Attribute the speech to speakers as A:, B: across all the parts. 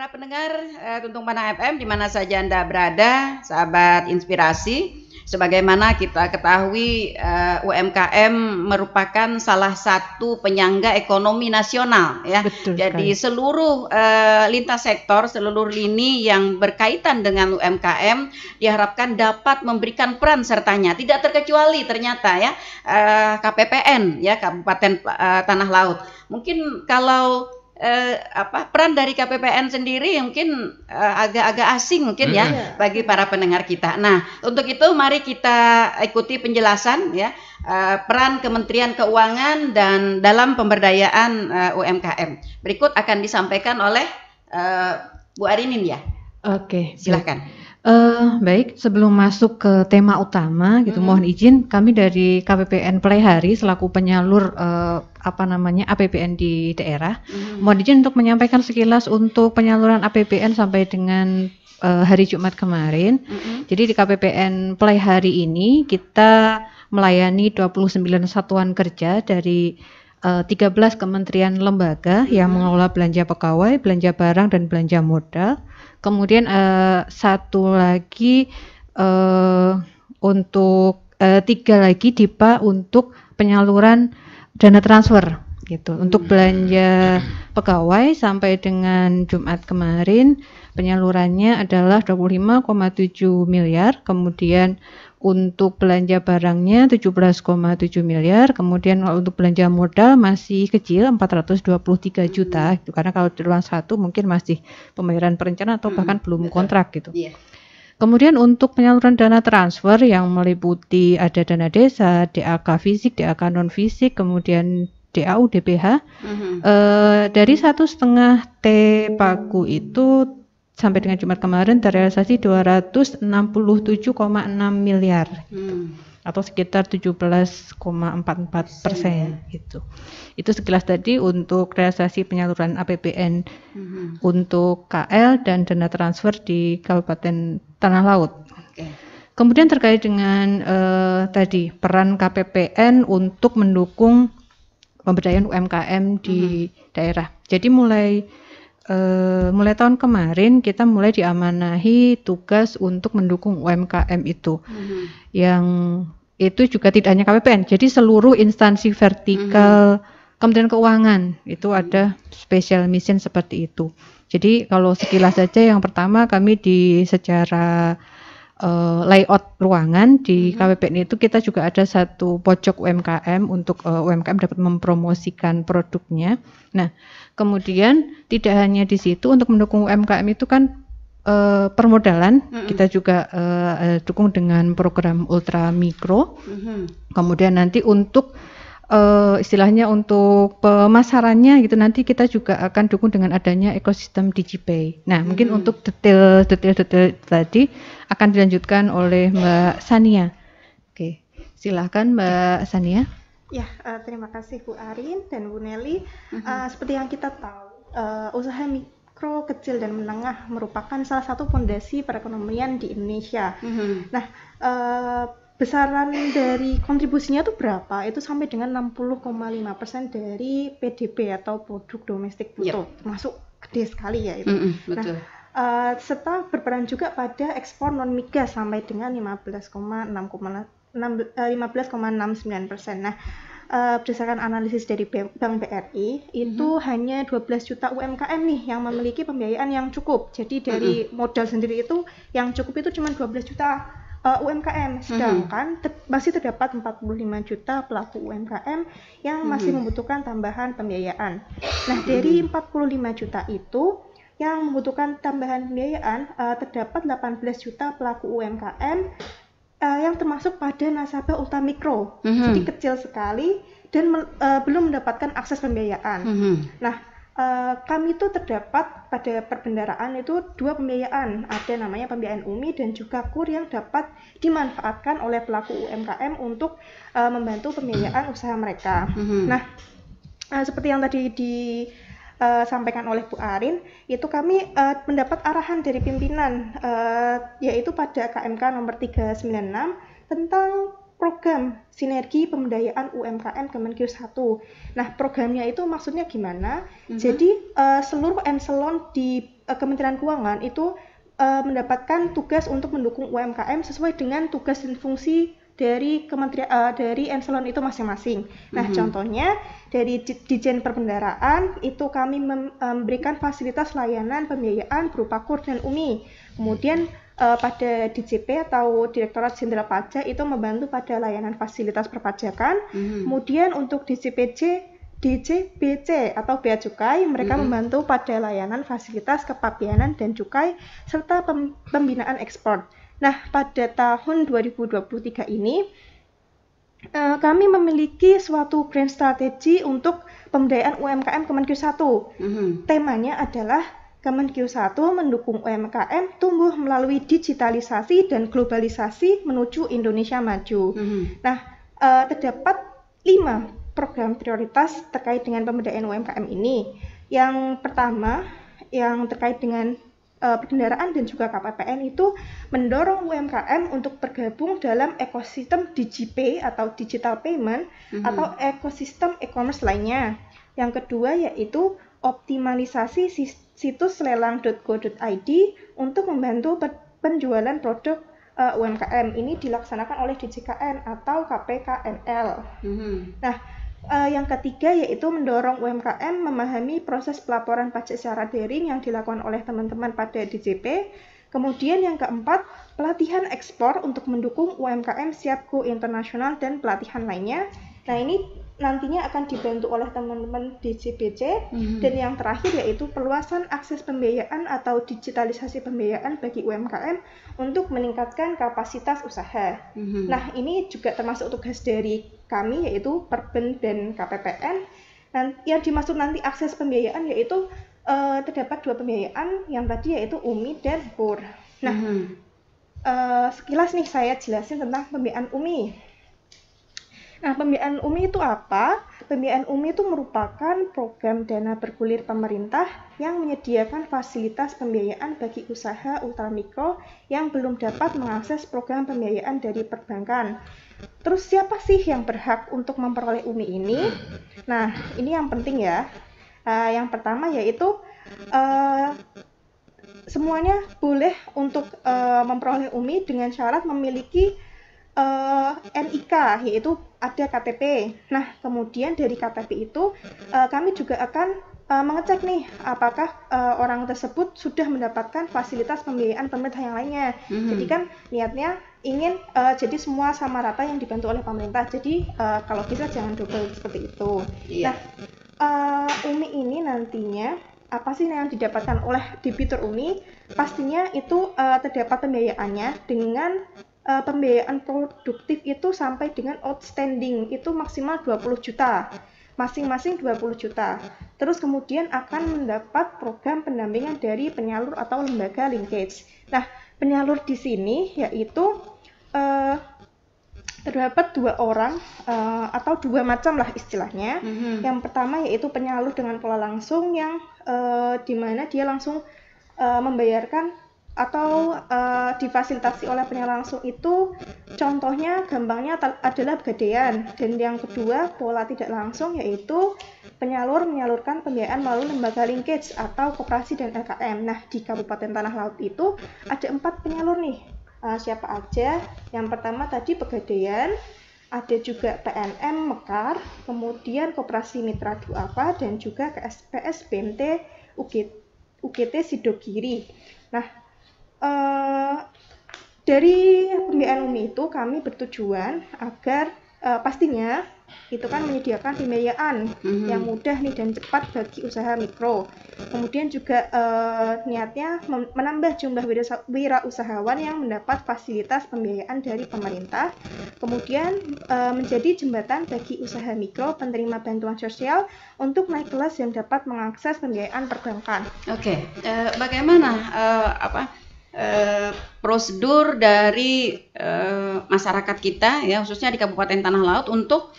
A: para pendengar Tuntung Panang FM di mana saja Anda berada, sahabat inspirasi. Sebagaimana kita ketahui UMKM merupakan salah satu penyangga ekonomi nasional ya.
B: Betul
A: Jadi
B: sekali.
A: seluruh lintas sektor, seluruh lini yang berkaitan dengan UMKM diharapkan dapat memberikan peran sertanya. Tidak terkecuali ternyata ya KPPN ya, Kabupaten Tanah Laut. Mungkin kalau peran dari KPPN sendiri mungkin agak-agak asing mungkin ya bagi para pendengar kita. Nah, untuk itu mari kita ikuti penjelasan ya peran Kementerian Keuangan dan dalam pemberdayaan UMKM. Berikut akan disampaikan oleh Bu Arinin ya.
B: Oke,
A: silakan.
B: Baik, sebelum masuk ke tema utama gitu, mohon izin kami dari KPPN Pelaihari selaku penyalur APBN di daerah, mohon izin untuk menyampaikan sekilas untuk penyaluran APBN sampai dengan hari Jumat kemarin. Jadi di KPPN Pelaihari ini kita melayani 29 satuan kerja dari 13 kementerian lembaga yang mengelola belanja pegawai, belanja barang dan belanja modal. Kemudian satu lagi untuk 3 lagi DIPA untuk penyaluran dana transfer gitu. Untuk belanja pegawai sampai dengan Jumat kemarin penyalurannya adalah 25,7 miliar, kemudian untuk belanja barangnya 17,7 miliar, kemudian untuk belanja modal masih kecil 423 juta gitu, karena kalau di ruang 1 mungkin masih pembayaran perencanaan atau bahkan belum kontrak gitu. Kemudian untuk penyaluran dana transfer yang meliputi ada dana desa, DAK fisik, DAK non fisik, kemudian DAU, DPH, dari 1,5 T Pagu itu sampai dengan Jumat kemarin terrealisasi 267,6 miliar atau sekitar 17,44% gitu. Itu sekilas tadi untuk realisasi penyaluran APBN untuk KL dan dana transfer di Kabupaten Tanah Laut. Kemudian terkait dengan tadi peran KPPN untuk mendukung pemberdayaan UMKM di daerah. Jadi mulai tahun kemarin kita mulai diamanahi tugas untuk mendukung UMKM itu, yang itu juga tidak hanya KPPN, jadi seluruh instansi vertikal Kementerian Keuangan itu ada special mission seperti itu. Jadi kalau sekilas saja yang pertama kami secara layout ruangan di KPPN itu kita juga ada satu pojok UMKM untuk UMKM dapat mempromosikan produknya. Nah, kemudian tidak hanya di situ untuk mendukung UMKM itu kan permodalan, kita juga dukung dengan program ultra mikro. Kemudian nanti untuk istilahnya untuk pemasarannya gitu nanti kita juga akan dukung dengan adanya ekosistem DigiPay. Nah, mungkin untuk detail tadi akan dilanjutkan oleh Mbak Sania. Oke, silakan Mbak Sania.
C: Ya, terima kasih Bu Arin dan Bu Nelly. Seperti yang kita tahu, usaha mikro, kecil dan menengah merupakan salah satu fondasi perekonomian di Indonesia. Nah, besaran dari kontribusinya itu berapa? Itu sampai dengan 60,5% dari PDB atau produk domestik bruto, termasuk gede sekali ya itu.
A: Betul.
C: Nah, serta berperan juga pada ekspor non migas sampai dengan 15,69%. Nah, berdasarkan analisis dari Bank BRI itu hanya 12 juta UMKM nih yang memiliki pembiayaan yang cukup. Jadi dari modal sendiri itu yang cukup itu cuma 12 juta UMKM, sedangkan masih terdapat 45 juta pelaku UMKM yang masih membutuhkan tambahan pembiayaan. Nah, dari 45 juta itu yang membutuhkan tambahan pembiayaan terdapat 18 juta pelaku UMKM yang termasuk pada nasabah ultramikro, jadi kecil sekali dan belum mendapatkan akses pembiayaan. Nah, kami itu terdapat pada perbendaraan itu 2 pembiayaan, ada namanya pembiayaan UMI dan juga KUR yang dapat dimanfaatkan oleh pelaku UMKM untuk membantu pembiayaan usaha mereka. Nah, seperti yang tadi disampaikan oleh Bu Arin, itu kami mendapat arahan dari pimpinan, yaitu pada KMK nomor 396 tentang program sinergi pemberdayaan UMKM Kemenkeu 1. Nah, programnya itu maksudnya gimana? Jadi seluruh eselon di Kementerian Keuangan itu mendapatkan tugas untuk mendukung UMKM sesuai dengan tugas dan fungsi dari dari eselon itu masing-masing. Nah, contohnya dari Ditjen Perbendaharaan itu kami memberikan fasilitas layanan pembiayaan berupa KUR dan UMI. Kemudian pada DJP atau Direktorat Jenderal Pajak itu membantu pada layanan fasilitas perpajakan. Kemudian untuk DJBC atau Bea Cukai, mereka membantu pada layanan fasilitas kepabeanan dan cukai serta pembinaan ekspor. Nah, pada tahun 2023 ini kami memiliki suatu grand strategi untuk pemberdayaan UMKM Kemenkeu 1. Temanya adalah Kemenkeu 1 mendukung UMKM tumbuh melalui digitalisasi dan globalisasi menuju Indonesia maju. Nah, terdapat 5 program prioritas terkait dengan pemberdayaan UMKM ini. Yang pertama, yang terkait dengan perbendaharaan dan juga KPPN itu mendorong UMKM untuk bergabung dalam ekosistem DigiPay atau digital payment atau ekosistem e-commerce lainnya. Yang kedua yaitu optimalisasi situs lelang.go.id untuk membantu penjualan produk UMKM. Ini dilaksanakan oleh DJKN atau KPKNL. Nah, yang ketiga yaitu mendorong UMKM memahami proses pelaporan pajak secara daring yang dilakukan oleh teman-teman pada DJP. Kemudian yang keempat, pelatihan ekspor untuk mendukung UMKM siap go internasional dan pelatihan lainnya. Nah, ini nantinya akan dibantu oleh teman-teman DJBC. Dan yang terakhir yaitu perluasan akses pembiayaan atau digitalisasi pembiayaan bagi UMKM untuk meningkatkan kapasitas usaha. Nah, ini juga termasuk tugas dari kami yaitu Perben dan KPPN. Dan yang dimaksud nanti akses pembiayaan yaitu terdapat 2 pembiayaan yang tadi yaitu UMI dan KUR. Nah, sekilas nih saya jelasin tentang pembiayaan UMI. Nah, pembiayaan UMI itu apa? Pembiayaan UMI itu merupakan program dana bergulir pemerintah yang menyediakan fasilitas pembiayaan bagi usaha ultramikro yang belum dapat mengakses program pembiayaan dari perbankan. Terus siapa sih yang berhak untuk memperoleh UMI ini? Nah, ini yang penting ya. Yang pertama yaitu semuanya boleh untuk memperoleh UMI dengan syarat memiliki NIK, yaitu ada KTP. Nah, kemudian dari KTP itu kami juga akan mengecek nih apakah orang tersebut sudah mendapatkan fasilitas pembiayaan pemerintah yang lainnya. Jadi kan niatnya ingin jadi semua sama rata yang dibantu oleh pemerintah. Jadi kalau bisa jangan double seperti itu. Nah, UMI ini nantinya apa sih yang didapatkan oleh debitur UMI? Pastinya itu terdapat pembiayaannya dengan pembiayaan produktif itu sampai dengan outstanding itu maksimal 20 juta. Masing-masing 20 juta. Terus kemudian akan mendapat program pendampingan dari penyalur atau lembaga linkage. Nah, penyalur di sini yaitu terdapat 2 orang atau 2 macam lah istilahnya. Yang pertama yaitu penyalur dengan pola langsung yang di mana dia langsung membayarkan atau difasilitasi oleh penyalur langsung itu contohnya gampangnya adalah Pegadaian. Dan yang kedua pola tidak langsung yaitu penyalur menyalurkan pembiayaan melalui lembaga linkage atau koperasi dan LKM. Nah, di Kabupaten Tanah Laut itu ada 4 penyalur nih. Siapa aja? Yang pertama tadi Pegadaian, ada juga PNM Mekar, kemudian Koperasi Mitra Duafa dan juga KSPS BMT UGT Sidogiri. Nah, dari pembiayaan UMI itu kami bertujuan agar pastinya itu kan menyediakan pembiayaan yang mudah nih dan cepat bagi usaha mikro. Kemudian juga niatnya menambah jumlah wirausahawan yang mendapat fasilitas pembiayaan dari pemerintah. Kemudian menjadi jembatan bagi usaha mikro penerima bantuan sosial untuk naik kelas dan dapat mengakses pembiayaan perbankan.
A: Oke, bagaimana prosedur dari masyarakat kita ya khususnya di Kabupaten Tanah Laut untuk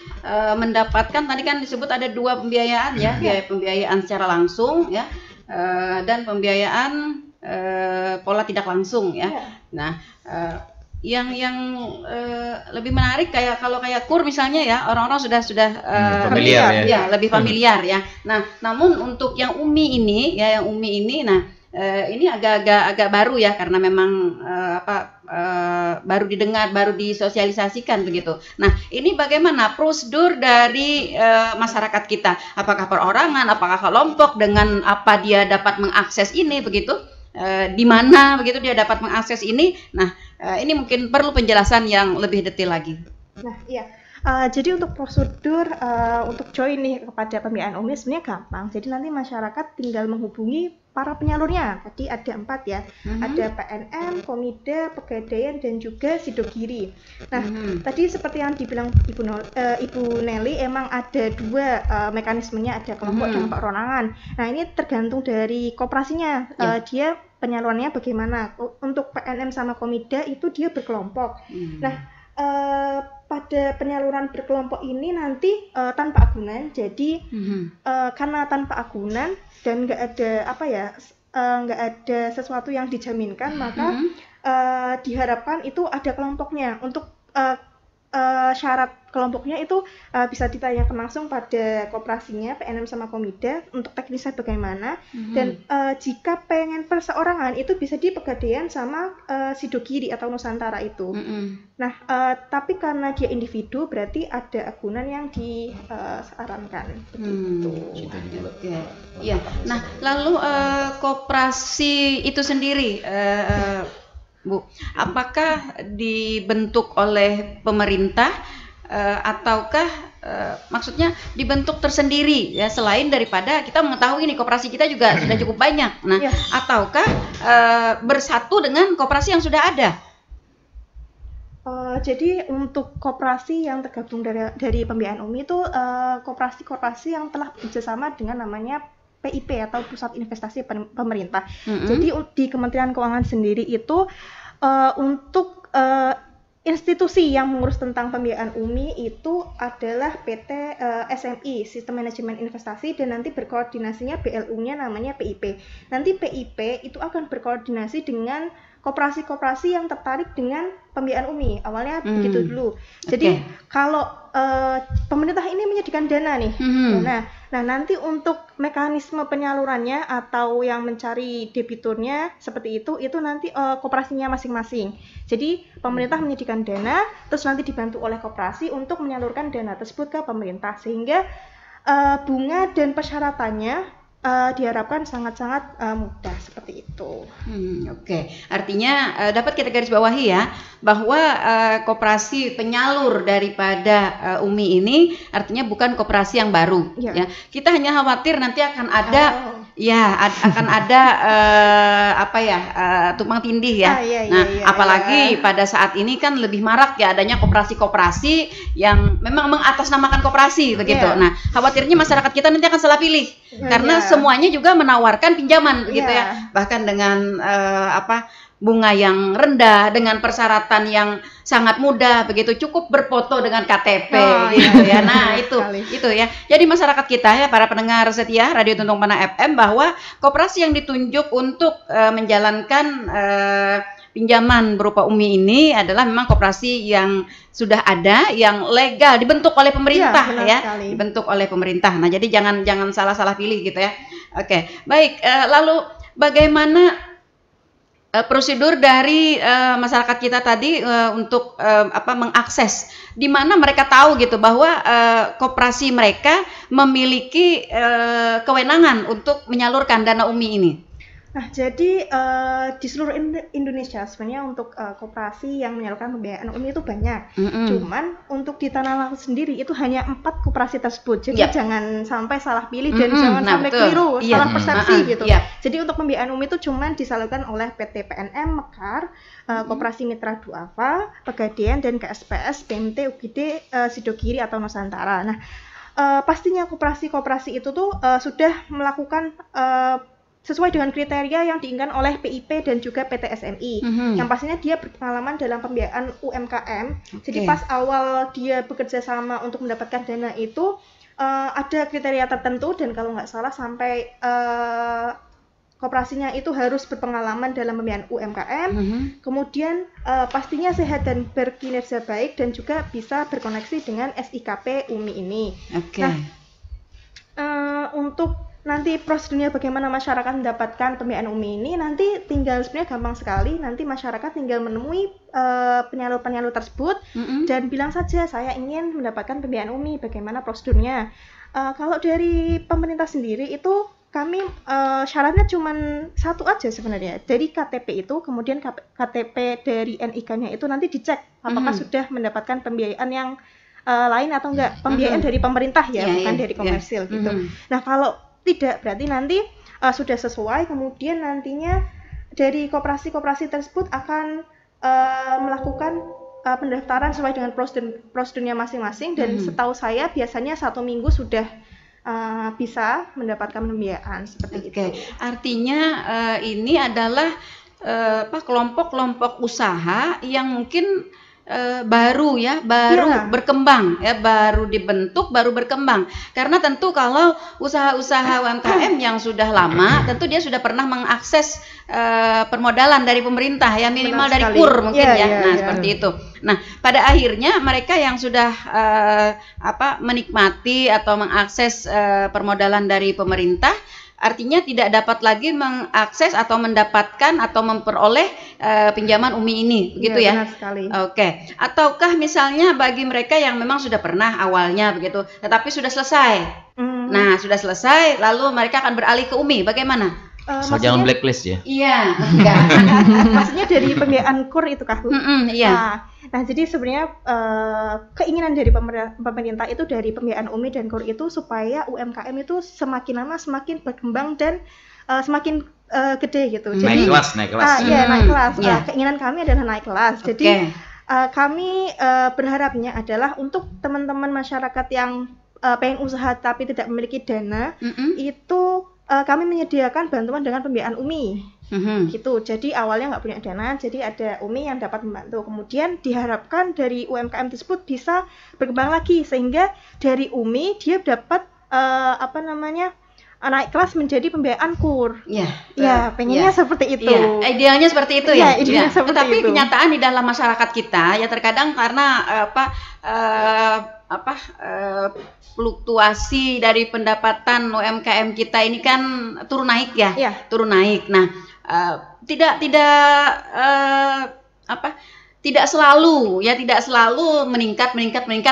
A: mendapatkan tadi kan disebut ada 2 pembiayaan ya, pembiayaan secara langsung ya dan pembiayaan pola tidak langsung ya. Nah, lebih menarik kalau kayak KUR misalnya ya, orang-orang sudah
D: familiar
A: ya, lebih familiar ya. Nah, namun untuk yang UMI ini nah ini agak baru ya, karena memang baru didengar, baru disosialisasikan begitu. Nah, ini bagaimana prosedur dari masyarakat kita? Apakah perorangan, apakah kelompok, dengan apa dia dapat mengakses ini begitu? Di mana begitu dia dapat mengakses ini? Nah, ini mungkin perlu penjelasan yang lebih detail lagi.
C: Nah, iya. Jadi untuk prosedur untuk join nih kepada pembiayaan UMI sebenarnya gampang. Jadi nanti masyarakat tinggal menghubungi para penyalurnya. Tadi ada 4 ya. Ada PNM, Komida, Pegadaian, dan juga Sidogiri. Nah, tadi seperti yang dibilang Ibu Nelly, emang ada 2 mekanismenya, ada kelompok dan perorangan. Nah, ini tergantung dari koperasinya. Dia penyalurannya bagaimana. Untuk PNM sama Komida itu dia berkelompok. Nah, pada penyaluran berkelompok ini nanti tanpa agunan. Jadi karena tanpa agunan dan nggak ada sesuatu yang dijaminkan, maka diharapkan itu ada kelompoknya. Untuk syarat kelompoknya itu bisa ditanyakan langsung pada koperasinya, PNM sama Komida, untuk teknisnya bagaimana. Dan jika pengen perseorangan itu bisa di Pegadaian sama Sidogiri atau Nusantara itu. Nah, tapi karena dia individu berarti ada agunan yang disarankan begitu.
A: Ya. Nah, lalu koperasi itu sendiri, Bu, apakah dibentuk oleh pemerintah ataukah maksudnya dibentuk tersendiri ya, selain daripada kita mengetahui ini koperasi kita juga sudah cukup banyak. Nah, ataukah bersatu dengan koperasi yang sudah ada?
C: Jadi untuk koperasi yang tergabung dari pembiayaan UMI itu koperasi-koperasi yang telah bekerjasama dengan namanya PIP atau Pusat Investasi Pemerintah. Jadi di Kementerian Keuangan sendiri itu untuk institusi yang mengurus tentang pembiayaan UMI itu adalah PT SMI, Sistem Manajemen Investasi, dan nanti berkoordinasinya BLU-nya namanya PIP. Nanti PIP itu akan berkoordinasi dengan koperasi-koperasi yang tertarik dengan pembiayaan UMI. Awalnya begitu dulu. Jadi kalau pemerintah ini menyediakan dana nih, nah nanti untuk mekanisme penyalurannya atau yang mencari debiturnya seperti itu nanti koperasinya masing-masing. Jadi pemerintah menyediakan dana, terus nanti dibantu oleh koperasi untuk menyalurkan dana tersebut ke pemerintah, sehingga bunga dan persyaratannya diharapkan sangat-sangat mudah seperti itu.
A: Artinya dapat kita garis bawahi ya, bahwa koperasi penyalur daripada UMI ini artinya bukan koperasi yang baru. Ya. Kita hanya khawatir nanti akan ada akan ada tumpang tindih ya. Apalagi pada saat ini kan lebih marak ya adanya koperasi-koperasi yang memang mengatasnamakan koperasi begitu. Nah, khawatirnya masyarakat kita nanti akan salah pilih karena semuanya juga menawarkan pinjaman begitu ya. Bahkan dengan bunga yang rendah, dengan persyaratan yang sangat mudah begitu, cukup berfoto dengan KTP gitu ya. Nah, itu ya. Jadi masyarakat kita ya, para pendengar setia Radio Tuntung Panah FM, bahwa koperasi yang ditunjuk untuk menjalankan pinjaman berupa UMI ini adalah memang koperasi yang sudah ada, yang legal, dibentuk oleh pemerintah dibentuk oleh pemerintah. Nah, jadi jangan salah pilih gitu ya. Baik, lalu bagaimana prosedur dari masyarakat kita tadi untuk mengakses, di mana mereka tahu gitu bahwa koperasi mereka memiliki kewenangan untuk menyalurkan dana UMI ini?
C: Nah, jadi di seluruh Indonesia sebenarnya untuk koperasi yang menyalurkan pembiayaan UMI itu banyak. Cuman untuk di Tanah Laut sendiri itu hanya 4 koperasi tersebut. Jadi jangan sampai salah pilih dan jangan sampai keliru, salah persepsi gitu. Jadi untuk pembiayaan UMI itu cuman disalurkan oleh PT PNM Mekar, Koperasi Mitra Duafa, Pegadaian, dan KSPS, BMT, UGD, Sidogiri atau Nusantara. Nah, pastinya koperasi-koperasi itu tuh sudah melakukan sesuai dengan kriteria yang diinginkan oleh PIP dan juga PT SMI. Yang pastinya dia berpengalaman dalam pembiayaan UMKM. Jadi pas awal dia bekerja sama untuk mendapatkan dana itu ada kriteria tertentu, dan kalau nggak salah sampai koperasinya itu harus berpengalaman dalam pembiayaan UMKM, kemudian pastinya sehat dan berkinerja baik dan juga bisa berkoneksi dengan SIKP UMI ini. Nah, untuk nanti prosedurnya bagaimana masyarakat mendapatkan pembiayaan UMI ini nanti tinggal sebenarnya gampang sekali, nanti masyarakat tinggal menemui penyalur-penyalur tersebut dan bilang saja saya ingin mendapatkan pembiayaan UMI, bagaimana prosedurnya. Kalau dari pemerintah sendiri itu kami syaratnya cuma satu aja sebenarnya, dari KTP itu, kemudian KTP dari NIK-nya itu nanti dicek apakah sudah mendapatkan pembiayaan yang lain atau enggak, pembiayaan dari pemerintah ya, bukan dari komersil gitu. Nah kalau tidak berarti nanti sudah sesuai, kemudian nantinya dari koperasi-koperasi tersebut akan melakukan pendaftaran sesuai dengan prosedurnya masing-masing dan setahu saya biasanya 1 minggu sudah bisa mendapatkan pembiayaan seperti itu.
A: Artinya ini adalah kelompok-kelompok usaha yang mungkin baru berkembang ya, baru dibentuk, baru berkembang. Karena tentu kalau usaha-usaha UMKM yang sudah lama, tentu dia sudah pernah mengakses permodalan dari pemerintah ya, minimal dari KUR mungkin seperti itu. Nah, pada akhirnya mereka yang sudah menikmati atau mengakses permodalan dari pemerintah, artinya tidak dapat lagi mengakses atau mendapatkan atau memperoleh pinjaman UMI ini, begitu ya?
C: Benar sekali.
A: Ataukah misalnya bagi mereka yang memang sudah pernah awalnya begitu, tetapi sudah selesai. Nah, sudah selesai, lalu mereka akan beralih ke UMI, bagaimana?
D: Jangan blacklist ya?
A: Iya, enggak.
C: Maksudnya dari pembiayaan KUR itu kah, Bu?
A: Iya.
C: Nah, jadi sebenarnya keinginan dari pemerintah itu dari pembiayaan UMI dan KUR itu supaya UMKM itu semakin lama semakin berkembang dan semakin gede gitu.
D: Jadi naik kelas.
C: Naik kelas. Keinginan kami adalah naik kelas. Jadi kami berharapnya adalah untuk teman-teman masyarakat yang pengen usaha tapi tidak memiliki dana, itu kami menyediakan bantuan dengan pembiayaan UMI. Gitu. Jadi awalnya nggak punya dana, jadi ada UMI yang dapat membantu. Kemudian diharapkan dari UMKM tersebut bisa berkembang lagi sehingga dari UMI dia dapat naik kelas menjadi pembiayaan KUR. Pengennya seperti itu.
A: Idealnya seperti itu ya. Tetapi
C: itu.
A: Kenyataan di dalam masyarakat kita ya terkadang karena fluktuasi dari pendapatan UMKM kita ini kan turun naik ya. Turun naik. Nah, tidak selalu meningkat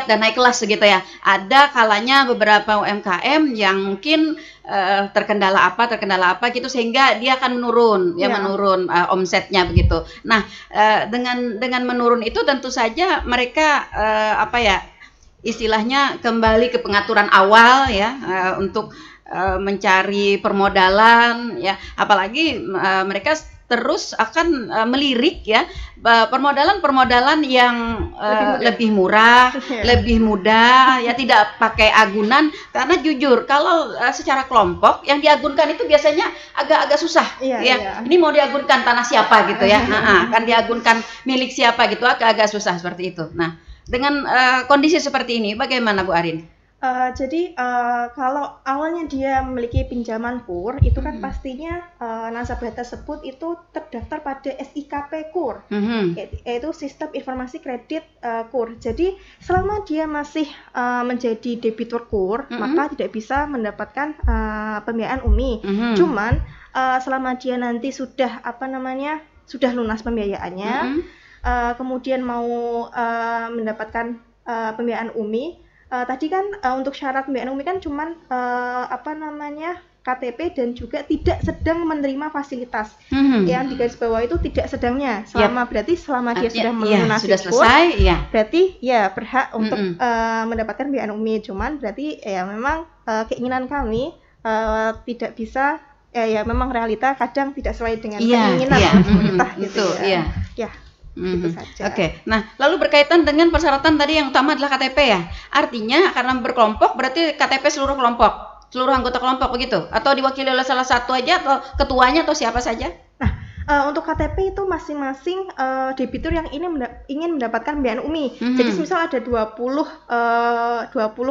A: dan naik kelas gitu ya. Ada kalanya beberapa UMKM yang mungkin terkendala apa gitu sehingga dia akan menurun omsetnya begitu. Nah, dengan menurun itu tentu saja mereka istilahnya kembali ke pengaturan awal ya, untuk mencari permodalan ya, apalagi mereka terus akan melirik ya permodalan yang lebih murah, lebih mudah ya, tidak pakai agunan. Karena jujur kalau secara kelompok yang diagunkan itu biasanya agak susah ya. Ini mau diagunkan tanah siapa gitu ya, akan diagunkan milik siapa gitu, agak susah seperti itu. Nah, dengan kondisi seperti ini bagaimana Bu Arin?
C: Jadi kalau awalnya dia memiliki pinjaman KUR itu kan pastinya nasabah tersebut itu terdaftar pada SIKP KUR, yaitu Sistem Informasi Kredit KUR. Jadi selama dia masih menjadi debitur KUR maka tidak bisa mendapatkan pembiayaan UMI. Cuman selama dia nanti sudah sudah lunas pembiayaannya, kemudian mau mendapatkan pembiayaan UMI. Tadi kan untuk syarat pembiayaan UMI kan cuman KTP dan juga tidak sedang menerima fasilitas. Yang di garis bawah itu tidak sedangnya. Berarti selama dia sudah melunasi KUR, berarti ya berhak untuk mendapatkan pembiayaan UMI. Cuman berarti ya memang keinginan kami tidak bisa memang realita kadang tidak sesuai dengan keinginan pemerintah gitu ya. Gitu saja.
A: Nah lalu berkaitan dengan persyaratan tadi yang utama adalah KTP ya. Artinya karena berkelompok berarti KTP seluruh kelompok, seluruh anggota kelompok begitu? Atau diwakili oleh salah satu aja atau ketuanya atau siapa saja?
C: Nah Untuk KTP itu masing-masing debitur yang ingin mendapatkan pembiayaan UMI. Jadi misal ada 20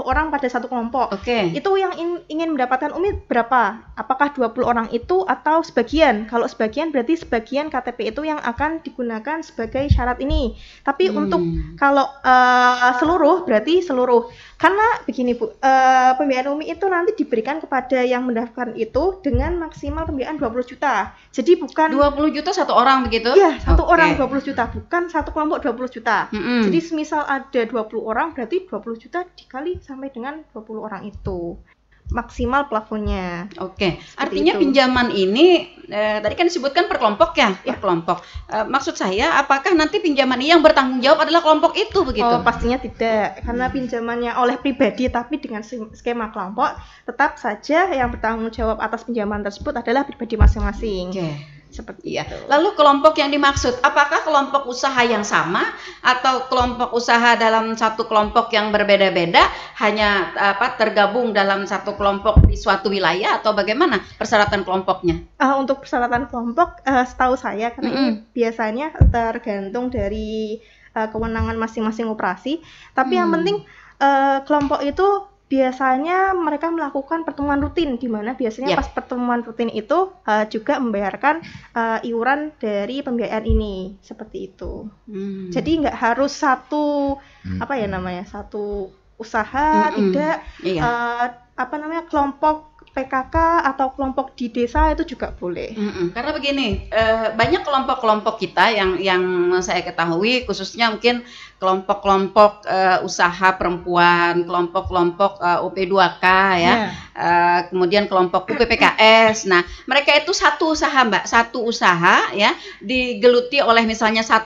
C: orang pada satu kelompok. Itu yang ingin mendapatkan UMI berapa? Apakah 20 orang itu atau sebagian? Kalau sebagian berarti sebagian KTP itu yang akan digunakan sebagai syarat ini. Tapi untuk kalau seluruh berarti seluruh. Karena begini Bu, pembiayaan UMI itu nanti diberikan kepada yang mendaftarkan itu dengan maksimal pembiayaan 20 juta. Jadi bukan
A: 20 juta satu orang begitu?
C: Iya, satu orang 20 juta, bukan satu kelompok 20 juta. Jadi semisal ada 20 orang berarti 20 juta dikali sampai dengan 20 orang itu. Maksimal plafonnya.
A: Artinya itu. Pinjaman ini tadi kan disebutkan per kelompok ya, per kelompok. Maksud saya, apakah nanti pinjaman ini yang bertanggung jawab adalah kelompok itu begitu?
C: Pastinya tidak, karena pinjamannya oleh pribadi tapi dengan skema kelompok, tetap saja yang bertanggung jawab atas pinjaman tersebut adalah pribadi masing-masing. Seperti itu.
A: Lalu kelompok yang dimaksud, apakah kelompok usaha yang sama atau kelompok usaha dalam satu kelompok yang berbeda-beda, hanya tergabung dalam satu kelompok di suatu wilayah, atau bagaimana persyaratan kelompoknya?
C: Untuk persyaratan kelompok, setahu saya karena ini biasanya tergantung dari kewenangan masing-masing operasi. Tapi yang penting kelompok itu biasanya mereka melakukan pertemuan rutin, di mana biasanya pas pertemuan rutin itu juga membayarkan iuran dari pembiayaan ini, seperti itu. Jadi nggak harus satu satu usaha, tidak kelompok PKK atau kelompok di desa itu juga boleh.
A: Karena begini, banyak kelompok-kelompok kita yang saya ketahui, khususnya mungkin kelompok-kelompok usaha perempuan, kelompok-kelompok UP2K ya, kemudian kelompok UPPKS. Nah, mereka itu satu usaha Mbak, satu usaha ya, digeluti oleh misalnya 10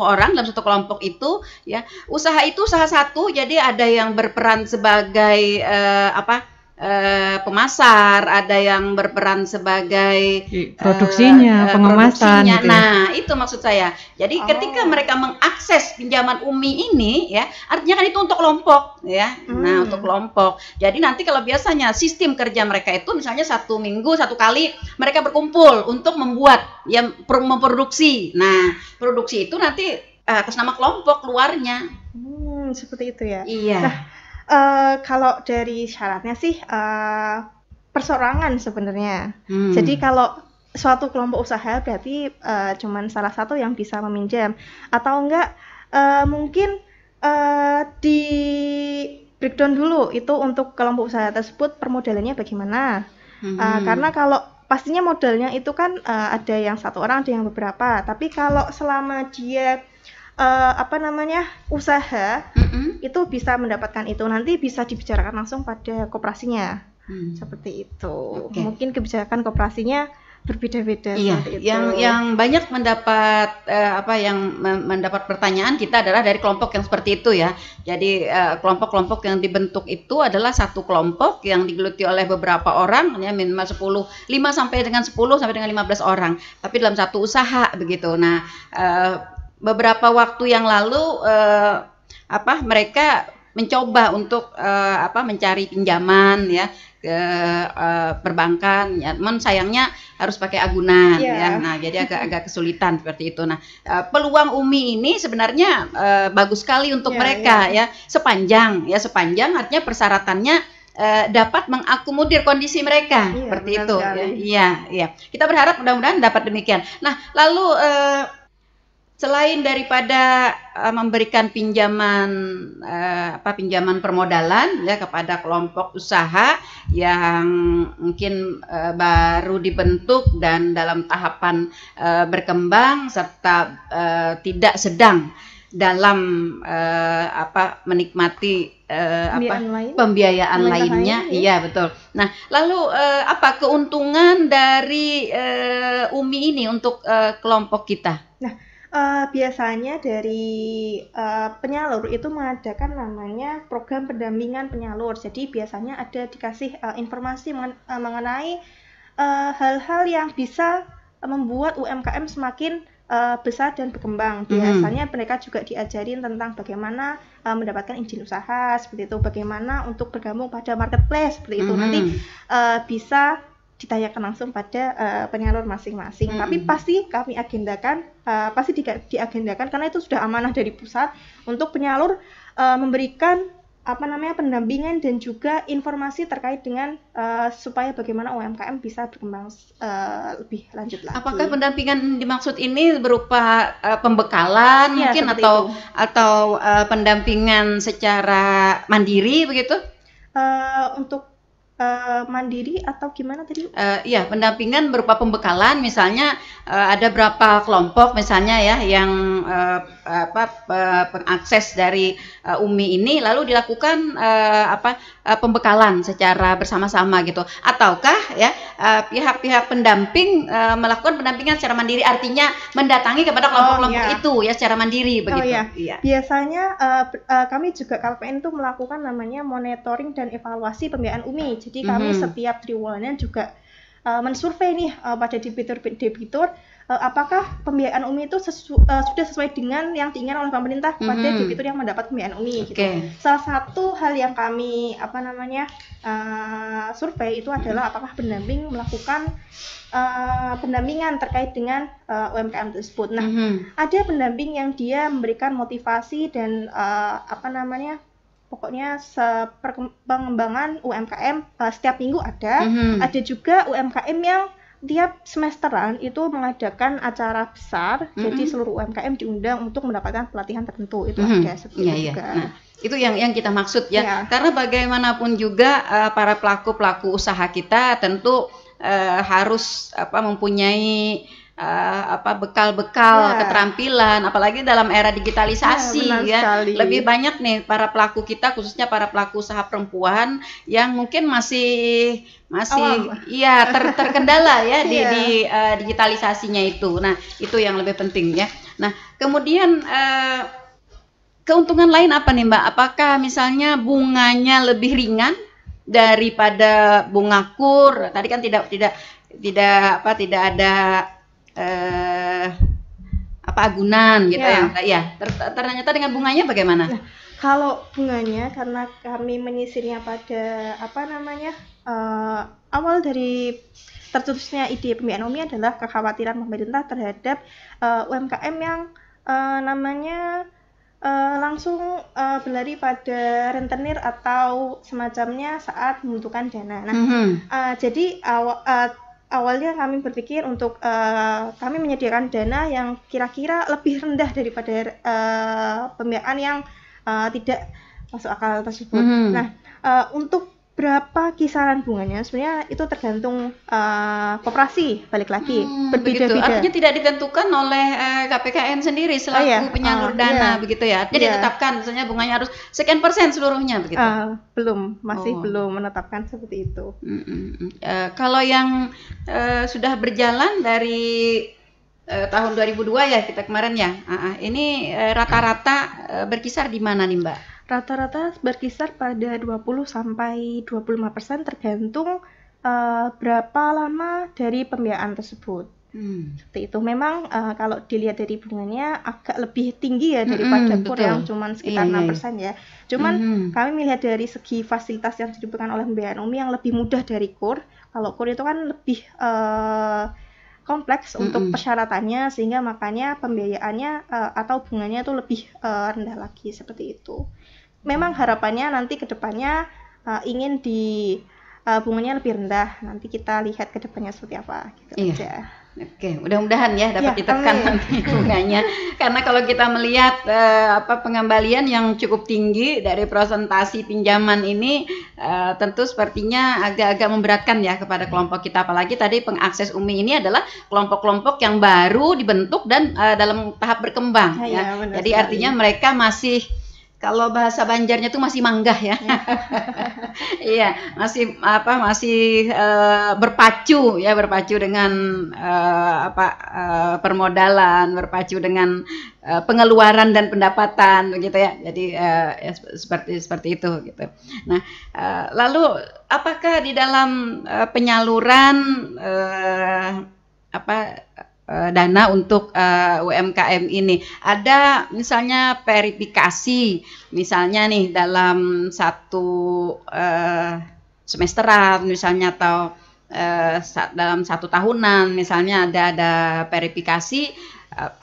A: orang dalam satu kelompok itu ya. Usaha itu usaha satu, jadi ada yang berperan sebagai pemasar, ada yang berperan sebagai
B: produksinya, pengemasan.
A: Gitu. Nah, itu maksud saya. Jadi ketika mereka mengakses pinjaman UMI ini ya, artinya kan itu untuk kelompok ya. Nah, untuk kelompok. Jadi nanti kalau biasanya sistem kerja mereka itu misalnya 1 minggu 1 kali mereka berkumpul untuk membuat memproduksi. Nah, produksi itu nanti atas nama kelompok keluarnya.
C: Seperti itu ya.
A: Iya.
C: Nah, kalau dari syaratnya sih perseorangan sebenarnya. Jadi kalau suatu kelompok usaha berarti cuman salah satu yang bisa meminjam, atau enggak mungkin di breakdown dulu itu untuk kelompok usaha tersebut permodalannya bagaimana. Karena kalau pastinya modalnya itu kan ada yang 1 orang, ada yang beberapa. Tapi kalau selama dia usaha itu bisa mendapatkan itu, nanti bisa dibicarakan langsung pada koperasinya. Seperti itu. Mungkin kebijakan koperasinya berbeda-beda.
A: Iya, yang banyak mendapat mendapat pertanyaan kita adalah dari kelompok yang seperti itu ya. Jadi kelompok-kelompok yang dibentuk itu adalah satu kelompok yang digeluti oleh beberapa orang ya, minimal 5 sampai dengan 10 sampai dengan 15 orang. Tapi dalam satu usaha begitu. Nah, beberapa waktu yang lalu mereka mencoba untuk mencari pinjaman ya ke perbankan ya, namun sayangnya harus pakai agunan ya. Nah, jadi agak kesulitan seperti itu. Nah, peluang UMI ini sebenarnya bagus sekali untuk mereka ya, sepanjang artinya persyaratannya dapat mengakomodir kondisi mereka seperti itu ya. Iya. Kita berharap mudah-mudahan dapat demikian. Nah, lalu selain daripada memberikan pinjaman pinjaman permodalan ya kepada kelompok usaha yang mungkin baru dibentuk dan dalam tahapan berkembang serta tidak sedang dalam menikmati pembiayaan lainnya. Iya, betul. Nah, lalu apa keuntungan dari UMI ini untuk kelompok kita?
C: Nah, biasanya dari penyalur itu mengadakan namanya program pendampingan penyalur. Jadi biasanya ada dikasih informasi mengenai hal-hal yang bisa membuat UMKM semakin besar dan berkembang. Biasanya mereka juga diajarin tentang bagaimana mendapatkan izin usaha seperti itu, bagaimana untuk bergabung pada marketplace seperti itu. Nanti bisa ditanyakan langsung pada penyalur masing-masing. Tapi pasti kami agendakan, pasti diagendakan karena itu sudah amanah dari pusat untuk penyalur memberikan pendampingan dan juga informasi terkait dengan supaya bagaimana UMKM bisa berkembang lebih lanjut lagi.
A: Apakah pendampingan dimaksud ini berupa pembekalan mungkin atau pendampingan secara mandiri begitu?
C: Untuk mandiri atau gimana tadi?
A: Iya, pendampingan berupa pembekalan, misalnya ada berapa kelompok misalnya ya yang pengakses dari UMI ini, lalu dilakukan pembekalan secara bersama-sama gitu, ataukah ya pihak-pihak pendamping melakukan pendampingan secara mandiri, artinya mendatangi kepada kelompok-kelompok itu ya secara mandiri begitu?
C: Iya. Biasanya kami juga KPPN itu melakukan namanya monitoring dan evaluasi pembiayaan UMI. Jadi kami setiap triwulannya juga mensurvei nih pada debitur apakah pembiayaan UMI itu sudah sesuai dengan yang diinginkan oleh pemerintah pada debitur yang mendapat pembiayaan UMI. Gitu. Salah satu hal yang kami survei itu adalah apakah pendamping melakukan pendampingan terkait dengan UMKM tersebut. Nah, ada pendamping yang dia memberikan motivasi dan pokoknya pengembangan UMKM setiap minggu ada. Ada juga UMKM yang tiap semesteran itu mengadakan acara besar, jadi seluruh UMKM diundang untuk mendapatkan pelatihan tertentu. Itu ada seperti itu juga.
A: Nah, itu yang kita maksud ya. Karena bagaimanapun juga para pelaku usaha kita tentu harus mempunyai bekal-bekal keterampilan, apalagi dalam era digitalisasi lebih banyak nih para pelaku kita, khususnya para pelaku usaha perempuan yang mungkin masih terkendala ya di digitalisasinya itu. Nah, itu yang lebih penting ya. Nah, kemudian keuntungan lain apa nih Mbak? Apakah misalnya bunganya lebih ringan daripada bunga kur? Tadi kan tidak ada agunan gitu ya. Ternyata dengan bunganya bagaimana?
C: Nah, kalau bunganya karena kami menyisirnya pada awal dari tercetusnya ide pembiayaan UMI adalah kekhawatiran pemerintah terhadap UMKM yang langsung berlari pada rentenir atau semacamnya saat membutuhkan dana. Nah, jadi awalnya kami berpikir untuk kami menyediakan dana yang kira-kira lebih rendah daripada pembiayaan yang tidak masuk akal tersebut. Nah, untuk berapa kisaran bunganya sebenarnya itu tergantung koperasi, balik lagi berbeda-beda.
A: Artinya tidak ditentukan oleh KPKN sendiri selaku penyalur dana begitu ya. Jadi ditetapkan misalnya bunganya harus sekian persen seluruhnya begitu.
C: Masih belum menetapkan seperti itu.
A: Kalau yang sudah berjalan dari tahun 2002 ya kita kemarin ya. Ini rata-rata berkisar di mana nih Mbak?
C: Rata-rata berkisar pada 20-25% tergantung berapa lama dari pembiayaan tersebut. Seperti itu. Memang kalau dilihat dari bunganya agak lebih tinggi ya daripada kur yang cuma sekitar 6% ya. Cuman kami melihat dari segi fasilitas yang diberikan oleh pembiayaan UMI yang lebih mudah dari kur. Kalau kur itu kan lebih kompleks untuk persyaratannya, sehingga makanya pembiayaannya atau bunganya itu lebih rendah lagi seperti itu. Memang harapannya nanti ke depannya ingin bunganya lebih rendah. Nanti kita lihat ke depannya seperti apa gitu aja.
A: Oke, mudah-mudahan ya dapat ditekan nanti bunganya. Karena kalau kita melihat pengembalian yang cukup tinggi dari presentasi pinjaman ini, tentu sepertinya agak-agak memberatkan ya kepada kelompok kita. Apalagi tadi pengakses UMI ini adalah kelompok-kelompok yang baru dibentuk dan dalam tahap berkembang. Jadi artinya mereka masih, kalau bahasa Banjarnya tuh masih manggah ya. Iya, masih berpacu dengan permodalan, berpacu dengan pengeluaran dan pendapatan begitu ya. Jadi seperti itu gitu. Nah, lalu apakah di dalam penyaluran dana untuk UMKM ini ada misalnya verifikasi, misalnya nih dalam satu semesteran misalnya atau dalam 1 tahunan misalnya ada verifikasi,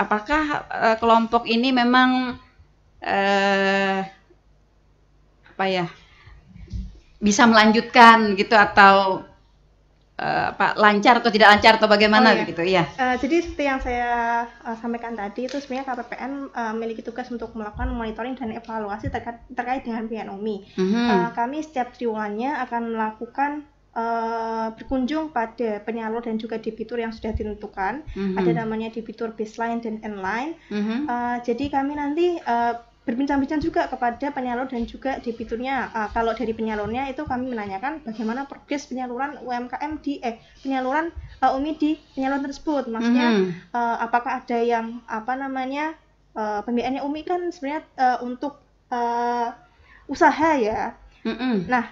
A: apakah kelompok ini memang bisa melanjutkan gitu atau lancar atau tidak lancar atau bagaimana begitu ya?
C: Jadi seperti yang saya sampaikan tadi itu sebenarnya KPPN memiliki tugas untuk melakukan monitoring dan evaluasi terkait dengan pembiayaan UMI. Kami setiap triwulannya akan melakukan berkunjung pada penyalur dan juga debitur yang sudah ditentukan. Ada namanya debitur baseline dan endline. Jadi kami nanti berbincang-bincang juga kepada penyalur dan juga debiturnya. Kalau dari penyalurnya itu kami menanyakan bagaimana progres penyaluran UMKM penyaluran UMI di penyaluran tersebut. Maksudnya apakah ada yang pembiayaannya UMI kan sebenarnya untuk usaha ya. Nah,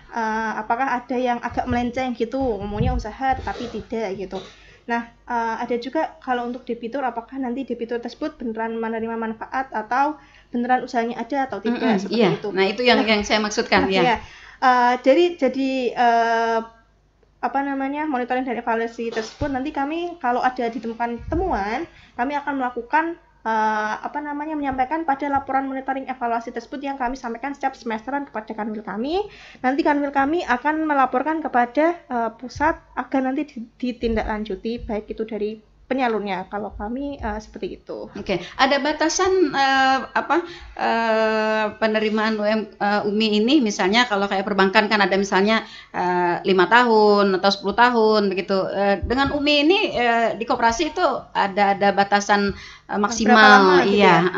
C: apakah ada yang agak melenceng gitu, ngomongnya usaha tetapi tidak gitu. Nah, ada juga kalau untuk debitur, apakah nanti debitur tersebut beneran menerima manfaat atau beneran usahanya ada atau tidak, seperti itu.
A: Nah, itu yang saya maksudkan ya.
C: Jadi monitoring dan evaluasi tersebut nanti kami kalau ada ditemukan temuan, kami akan melakukan menyampaikan pada laporan monitoring evaluasi tersebut yang kami sampaikan setiap semesteran kepada kanwil kami. Nanti kanwil kami akan melaporkan kepada pusat agar nanti ditindaklanjuti baik itu dari penyalurnya. Kalau kami seperti itu.
A: Oke. Ada batasan penerimaan UMI ini, misalnya kalau kayak perbankan kan ada misalnya 5 tahun atau 10 tahun begitu. Dengan UMI ini di koperasi itu ada batasan maksimal.
C: Iya.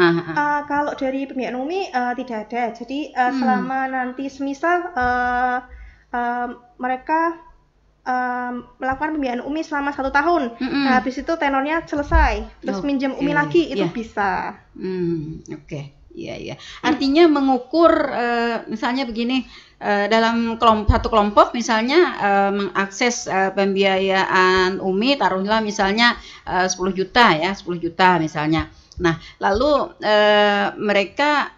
C: Kalau dari pembiayaan UMI tidak ada. Jadi selama nanti semisal mereka melakukan pembiayaan UMI selama 1 tahun. Nah, habis itu tenornya selesai, terus minjem UMI lagi itu bisa.
A: Oke. Iya. Artinya mengukur misalnya begini, dalam satu kelompok misalnya mengakses pembiayaan UMI, taruhlah misalnya 10 juta ya, 10 juta misalnya. Nah, lalu mereka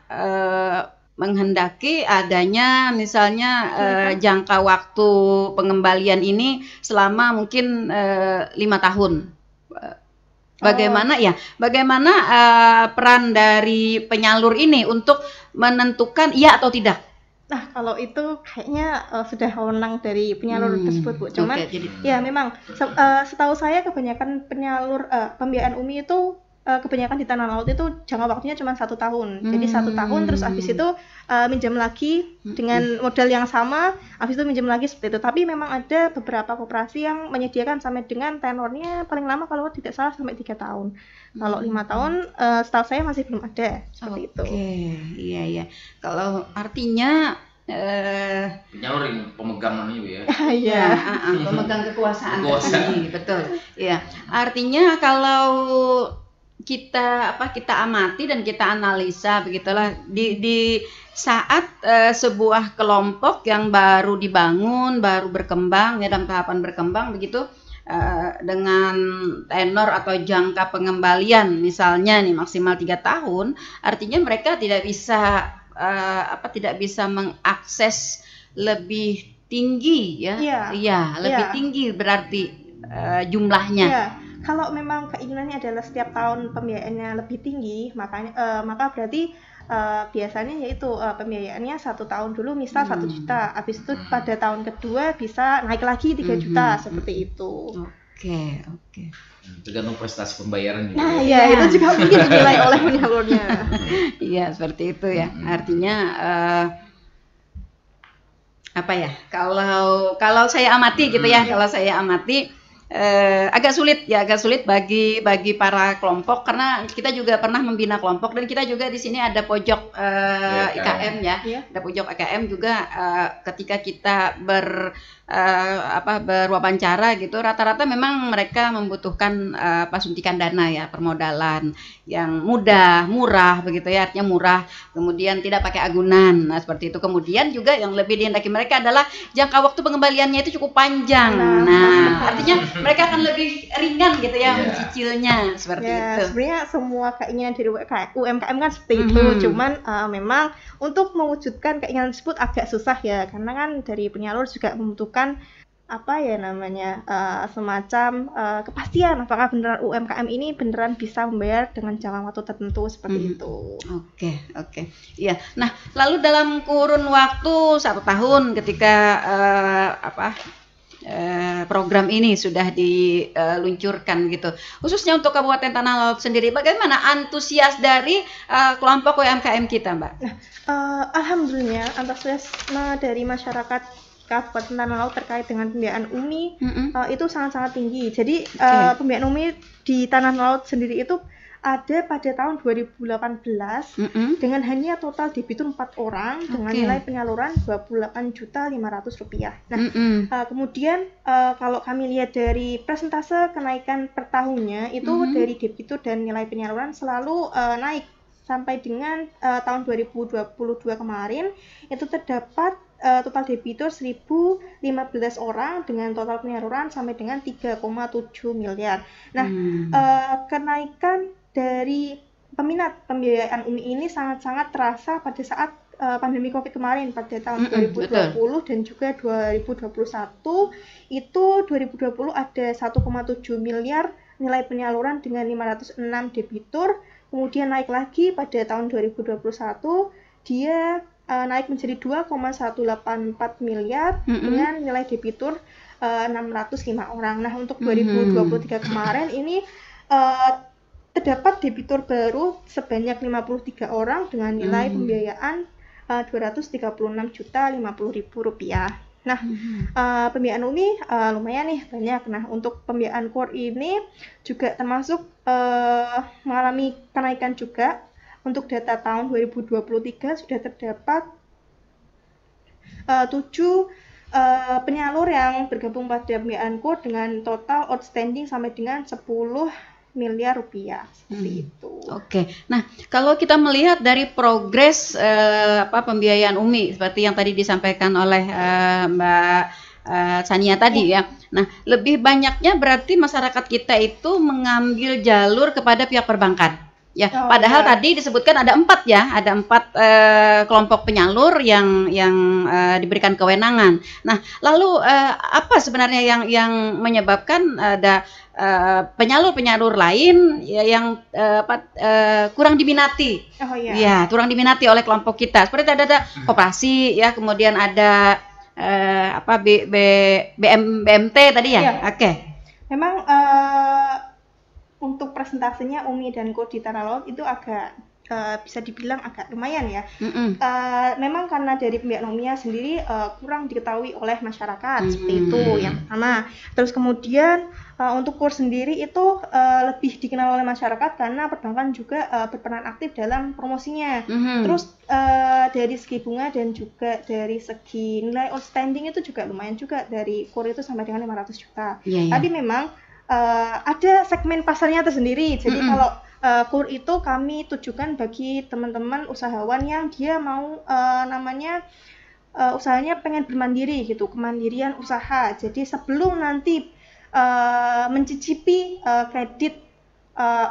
A: menghendaki adanya misalnya jangka waktu pengembalian ini selama mungkin 5 tahun. Bagaimana peran dari penyalur ini untuk menentukan iya atau tidak?
C: Nah, kalau itu kayaknya sudah wewenang dari penyalur tersebut, Bu. Cuman ya memang setahu saya kebanyakan penyalur pembiayaan UMI itu kebanyakan di tanah laut itu jangka waktunya cuma 1 tahun. Jadi 1 tahun terus habis itu minjam lagi dengan modal yang sama, habis itu minjam lagi seperti itu. Tapi memang ada beberapa koperasi yang menyediakan sampai dengan tenornya paling lama kalau tidak salah sampai 3 tahun. Kalau 5 tahun setahu saya masih belum ada seperti itu.
A: Iya. Kalau artinya
D: penyalur yang pemegang namanya Bu ya.
C: Iya.
A: Pemegang kekuasaan. Betul. Iya. Artinya kalau kita amati dan kita analisa begitulah di saat sebuah kelompok yang baru dibangun, baru berkembang ya, dalam tahapan berkembang begitu, dengan tenor atau jangka pengembalian misalnya nih maksimal 3 tahun, artinya mereka tidak bisa mengakses lebih tinggi ya. Iya, lebih tinggi berarti jumlahnya.
C: Iya. Kalau memang keinginannya adalah setiap tahun pembiayaannya lebih tinggi, maka berarti biasanya yaitu pembiayaannya 1 tahun dulu misal 1 juta, habis itu pada tahun kedua bisa naik lagi 3 juta seperti itu.
A: Oke.
D: Tergantung prestasi pembayaran juga.
C: Nah, iya, itu juga mungkin dinilai oleh penyalurnya.
A: Iya, seperti itu ya. Artinya kalau saya amati gitu ya, kalau saya amati agak sulit bagi para kelompok, karena kita juga pernah membina kelompok dan kita juga di sini ada pojok IKM ya. Ada pojok IKM juga, ketika kita berwawancara gitu, rata-rata memang mereka membutuhkan suntikan dana ya, permodalan yang murah begitu ya, artinya murah, kemudian tidak pakai agunan. Nah, seperti itu. Kemudian juga yang lebih dihendaki mereka adalah jangka waktu pengembaliannya itu cukup panjang. Nah, artinya mereka akan lebih ringan gitu ya mencicilnya, seperti itu.
C: Sebenarnya semua keinginan dari UMKM kan seperti itu, cuman memang untuk mewujudkan keinginan tersebut agak susah ya, karena kan dari penyalur juga membutuhkan apa ya namanya semacam kepastian apakah beneran UMKM ini beneran bisa membayar dengan jangka waktu tertentu seperti itu.
A: Oke. Iya. Nah, lalu dalam kurun waktu 1 tahun ketika program ini sudah diluncurkan gitu, khususnya untuk Kabupaten Tanah Laut sendiri, bagaimana antusias dari kelompok UMKM kita, Mbak?
C: Nah, alhamdulillah antusiasme dari masyarakat Kabupaten Tanah Laut terkait dengan pembiayaan UMI itu sangat-sangat tinggi. Jadi pembiayaan UMI di Tanah Laut sendiri itu ada pada tahun 2018 dengan hanya total debitur 4 orang dengan nilai penyaluran Rp28.500.000. Nah, kemudian kalau kami lihat dari persentase kenaikan per tahunnya itu dari debitur dan nilai penyaluran selalu naik sampai dengan tahun 2022 kemarin itu terdapat total debitur 1.015 orang dengan total penyaluran sampai dengan 3,7 miliar. Nah, kenaikan dari peminat pembiayaan UMI ini sangat-sangat terasa pada saat pandemi Covid kemarin pada tahun 2020 dan juga 2021. Itu 2020 ada 1,7 miliar nilai penyaluran dengan 506 debitur. Kemudian naik lagi pada tahun 2021 dia naik menjadi 2,184 miliar dengan nilai debitur 605 orang. Nah, untuk 2023 kemarin ini terdapat debitur baru sebanyak 53 orang dengan nilai pembiayaan Rp236.050.000. Nah, pembiayaan UMI lumayan nih banyak. Nah, untuk pembiayaan KUR ini juga termasuk mengalami kenaikan juga. Untuk data tahun 2023 sudah terdapat 7 penyalur yang bergabung pada pembiayaan KUR dengan total outstanding sampai dengan 10 miliar rupiah seperti itu.
A: Oke. Nah, kalau kita melihat dari progres pembiayaan UMI seperti yang tadi disampaikan oleh Mbak Tsania tadi ya. Nah, lebih banyaknya berarti masyarakat kita itu mengambil jalur kepada pihak perbankan. Ya, padahal tadi disebutkan ada 4 ya, ada 4 kelompok penyalur yang diberikan kewenangan. Nah, lalu apa sebenarnya yang menyebabkan ada penyalur-penyalur lain yang kurang diminati? Ya, kurang diminati oleh kelompok kita. Seperti ada koperasi ya, kemudian ada BMT tadi ya.
C: Iya.
A: Oke.
C: Memang untuk presentasinya UMI dan KUR di Tanah Laut itu agak bisa dibilang agak lumayan ya. Memang karena dari pembiayaan UMI sendiri kurang diketahui oleh masyarakat seperti itu yang pertama. Terus kemudian untuk KUR sendiri itu lebih dikenal oleh masyarakat karena perbankan juga berperan aktif dalam promosinya. Terus dari segi bunga dan juga dari segi nilai outstanding itu juga lumayan juga, dari KUR itu sampai dengan 500 juta. Tapi memang ada segmen pasarnya tersendiri. Jadi kalau KUR itu kami tujukan bagi teman-teman usahawan yang dia mau usahanya pengen bermandiri gitu, kemandirian usaha. Jadi sebelum nanti mencicipi kredit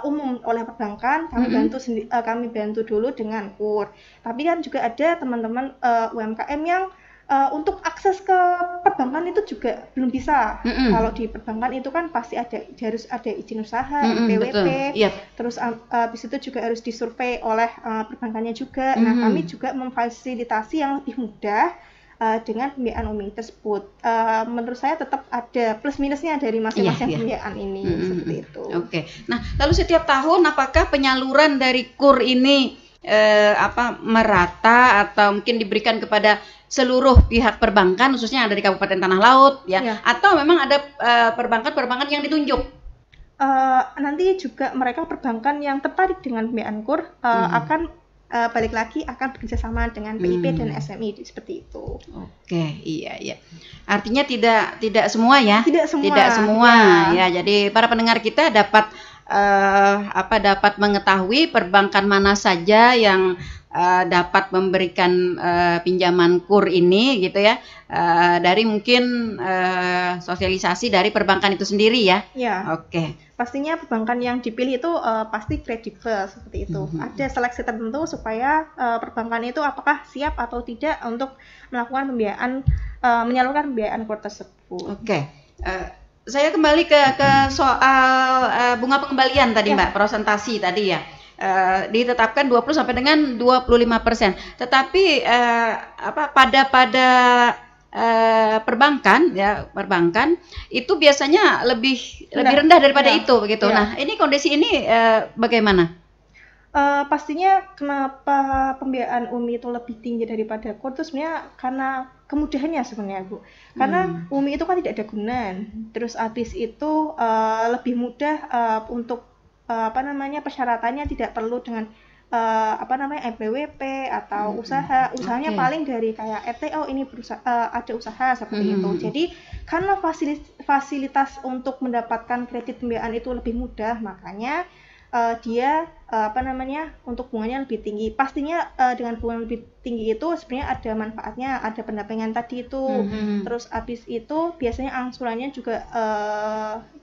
C: umum oleh perbankan, kami bantu dulu dengan KUR. Tapi kan juga ada teman-teman UMKM yang untuk akses ke perbankan itu juga belum bisa. Kalau di perbankan itu kan pasti harus ada izin usaha, PWP, terus habis itu juga harus disurvei oleh perbankannya juga. Nah, kami juga memfasilitasi yang lebih mudah dengan pembiayaan UMI tersebut. Menurut saya tetap ada plus minusnya dari masing-masing pembiayaan ini seperti itu.
A: Oke. Nah, lalu setiap tahun apakah penyaluran dari KUR ini merata atau mungkin diberikan kepada seluruh pihak perbankan khususnya yang ada di Kabupaten Tanah Laut ya, atau memang ada perbankan yang ditunjuk?
C: Nanti juga mereka perbankan yang tertarik dengan pembiayaan KUR akan balik lagi akan bekerjasama dengan PIP dan SMI seperti itu.
A: Oke, iya. Artinya tidak semua ya?
C: Tidak semua.
A: Ya. Jadi para pendengar kita dapat mengetahui perbankan mana saja yang dapat memberikan pinjaman KUR ini gitu ya, dari mungkin sosialisasi dari perbankan itu sendiri ya. Oke.
C: Pastinya perbankan yang dipilih itu pasti kredibel seperti itu. Ada seleksi tertentu supaya perbankan itu apakah siap atau tidak untuk melakukan pembiayaan menyalurkan pembiayaan KUR tersebut.
A: Oke. Saya kembali ke soal bunga pengembalian tadi Mbak, presentasi tadi ya. Ditetapkan 20 sampai dengan 25%. Tetapi pada perbankan itu biasanya lebih rendah daripada itu begitu. Nah, ini kondisi ini bagaimana?
C: Pastinya kenapa pembiayaan UMI itu lebih tinggi daripada KUR itu sebenarnya karena kemudahannya sebenarnya Bu. Karena UMI itu kan tidak ada gunaan. Terus habis itu lebih mudah untuk persyaratannya tidak perlu dengan NPWP atau usahanya paling dari kayak RTO ini ada usaha seperti itu. Jadi karena fasilitas untuk mendapatkan kredit pembiayaan itu lebih mudah, makanya dia untuk bunganya lebih tinggi. Pastinya dengan bunga lebih tinggi itu sebenarnya ada manfaatnya, ada pendampingan tadi itu. Terus habis itu biasanya angsurannya juga